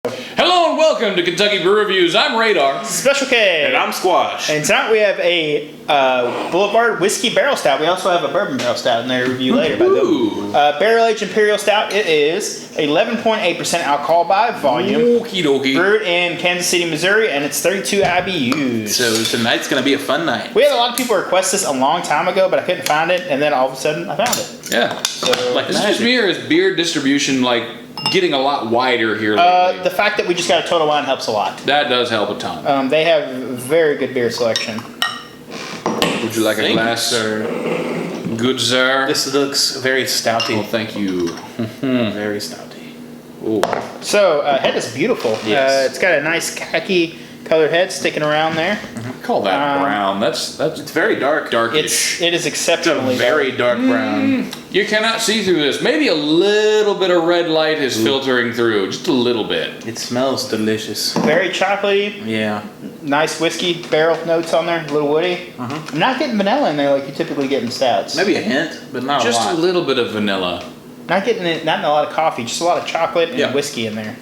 Hello and welcome to Kentucky Brew Reviews. I'm Radar. Special K. And I'm Squash. And tonight we have a Boulevard Whiskey Barrel Stout. We also have a Bourbon Barrel Stout in there to review later. Barrel Aged Imperial Stout. It is 11.8% alcohol by volume. Okie dokie. Brewed in Kansas City, Missouri, and it's 32 IBUs. So tonight's going to be a fun night. We had a lot of people request this a long time ago, but I couldn't find it, and then all of a sudden I found it. Yeah. So, Like Is it just me or is beer distribution getting a lot wider here lately? the fact that we just got a Total Wine helps a lot. That does help a ton. They have very good beer selection. Would you like a glass, sir? Good, sir. This looks very stouty. Oh, thank you. Very stouty. Oh. So, head is beautiful. Yes. It's got a nice khaki colored head sticking around there. Call that brown. That's It's very dark. darkish. It is exceptionally Very dark brown. You cannot see through this. Maybe a little bit of red light is filtering through. Just a little bit. It smells delicious. very chocolatey. Yeah. Nice whiskey barrel notes on there, a little woody. I'm not getting vanilla in there like you typically get in stouts. Maybe a hint, but not Just a a lot. little bit of vanilla. Not getting it. Not in a lot of coffee. Just a lot of chocolate and Yeah. whiskey in there.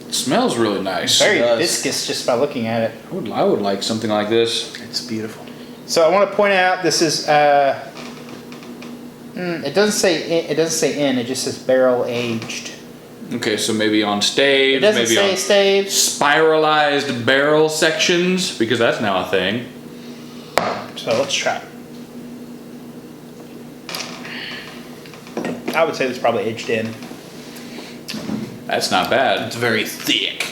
It smells really nice. Very does. viscous just by looking at it. I would like something like this. It's beautiful. So I want to point out this is. It doesn't say. It doesn't say in. It just says barrel aged. Okay, so maybe on staves, It doesn't maybe say on staves. spiralized barrel sections, because that's now a thing. So let's try it. I would say this is probably aged in. That's not bad. It's very thick.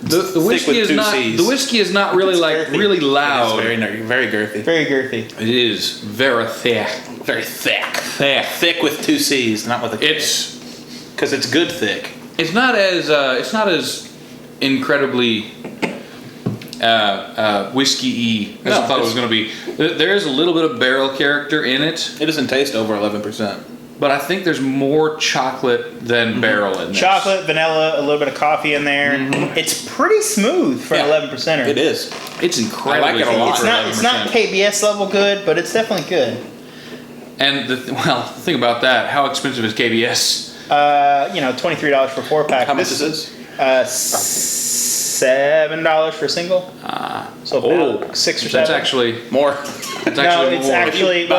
The whiskey with is two not. Cs. The whiskey is not really It's like girthy. really It's loud. very girthy. Very girthy. It is very thick. Very thick. Thick. Thick with two C's, not with a K. It's because it's good thick. not as incredibly whiskey-y as No, I thought it was it's- going to be. There is a little bit of barrel character in it, It doesn't taste over 11%. but I think there's more chocolate than barrel in this. Chocolate, vanilla, a little bit of coffee in there. It's pretty smooth for an Yeah. 11%er. It is. It's incredibly I like it a smooth lot. It's for not. It's not 11%. KBS level good, but it's definitely good. And the thing about that, how expensive is KBS? $23 for a 4-pack. How much is this? $7 for a single. So about 6 or 7. That's actually More. it's No, actually it's more. actually if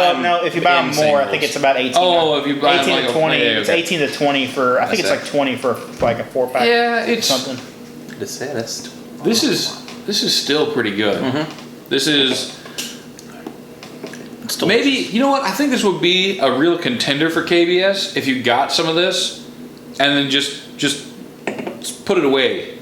you buy them in more, I singles. think it's about 18. Oh, if you buy 18 like to a- 20, yeah, it's okay. 18 to 20 for. I think That's it's like 20 for like a 4-pack. Yeah, it's something. This is. this is still pretty good. This is It's maybe, you know what? I think this would be a real contender for KBS if you got some of this and then just put it away.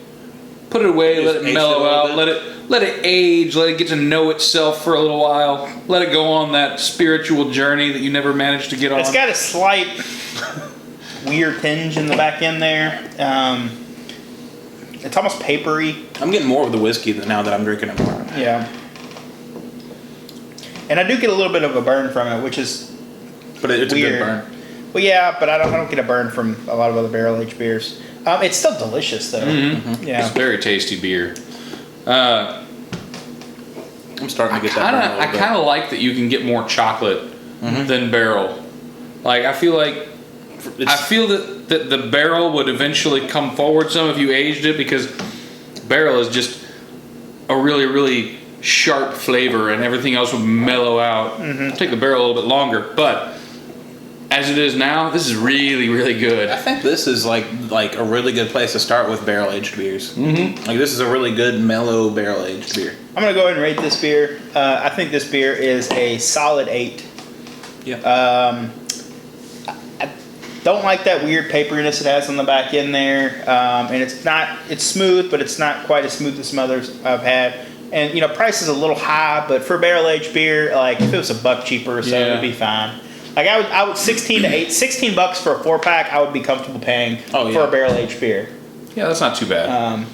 Put it away, let Just it age mellow it a little out, bit. let it age, let it get to know itself for a little while. Let it go on that spiritual journey that you never managed to get on. It's got a slight weird tinge in the back end there. It's almost papery. I'm getting more of the whiskey now that I'm drinking it more. Yeah. And I do get a little bit of a burn from it, which is But it's weird. a good burn. Well, yeah, but I don't get a burn from a lot of other barrel aged beers. It's still delicious though. It's Yeah. very tasty beer. I'm starting to get that burn a I little bit. kind of like that you can get more chocolate than barrel. Like I feel like that the barrel would eventually come forward some if you aged it, because barrel is just a really, really sharp flavor and everything else would mellow out. Take the barrel a little bit longer, but as it is now, this is really, really good. I think this is like a really good place to start with barrel aged beers. Like this is a really good mellow barrel aged beer. I'm gonna go ahead and rate this beer. I think this beer is a solid 8. Yeah. I don't like that weird paperiness it has on the back end there, and it's smooth, but it's not quite as smooth as some others I've had. And price is a little high, but for barrel aged beer, like if it was $1 cheaper or so, Yeah. it'd be fine. Like I would $16 for a 4-pack. I would be comfortable paying for a barrel aged beer. Yeah, that's not too bad.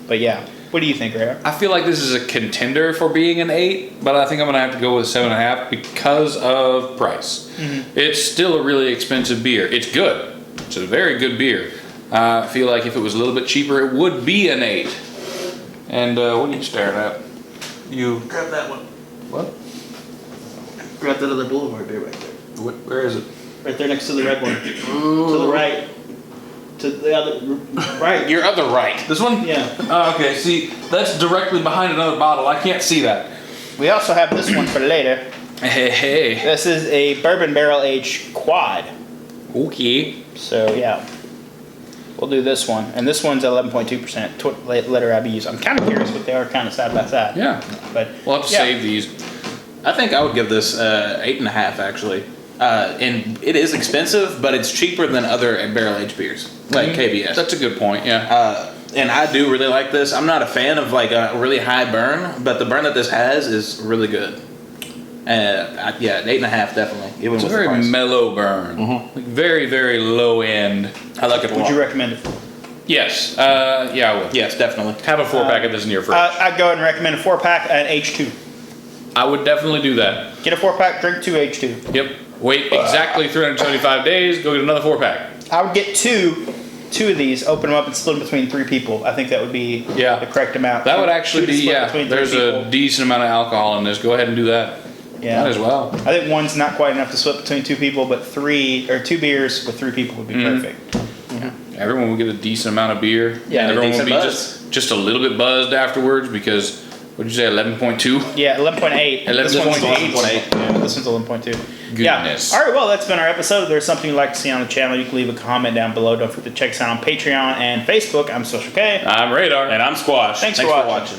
But yeah, what do you think, Ray? I feel like this is a contender for being an 8, but I think I'm gonna have to go with 7.5 because of price. It's still a really expensive beer. It's good. It's a very good beer. I feel like if it was a little bit cheaper, it would be an 8. And what are you staring at? You Grab that one. what? Grab that other Boulevard beer right there. Where is it? Right there next to the red one. To the right. To the other right. Your other right. This one? Yeah. Oh, okay. See, that's directly behind another bottle. I can't see that. We also have this one for later. Hey. This is a bourbon barrel aged quad. Okay. So yeah, we'll do this one, and this one's 11.2% letter IBUs. I'm kind of curious what they are, kind of side by side. Yeah. But We'll have to save these. I think I would give this 8.5 actually. And it is expensive, but it's cheaper than other barrel aged beers like KBS. That's a good point. Yeah. And I do really like this. I'm not a fan of like a really high burn, but the burn that this has is really good. Yeah, 8.5 definitely. Even It's a with the very price. mellow burn. Like very, very low end. I like it a lot. would you recommend it? Yes. Yeah, I would. Yes, definitely. Have a 4-pack of this in your fridge. I'd go ahead and recommend a 4-pack at H2. I would definitely do that. Get a 4-pack, drink 2 H2. Yep. Wait exactly 375 days. Go get another 4-pack. I would get two of these, open them up, and split them between 3 people. I think that would be the correct amount. That would actually Two to be, split yeah. between 3 There's people. a decent amount of alcohol in this. Go ahead and do that. Yeah. Might as well. I think one's not quite enough to split between 2 people, but 2 beers with 3 people would be perfect. Everyone will get a decent amount of beer. Yeah, and everyone will decent be buzz. just a little bit buzzed afterwards because, what did you say, 11.2? Yeah, 11.8. 11.8. This one's 11.8. Yeah, this one's 11.2. Goodness. Yeah. All right, well, that's been our episode. If there's something you'd like to see on the channel, you can leave a comment down below. Don't forget to check us out on Patreon and Facebook. I'm Social K. I'm Radar. And I'm Squash. Thanks for watching.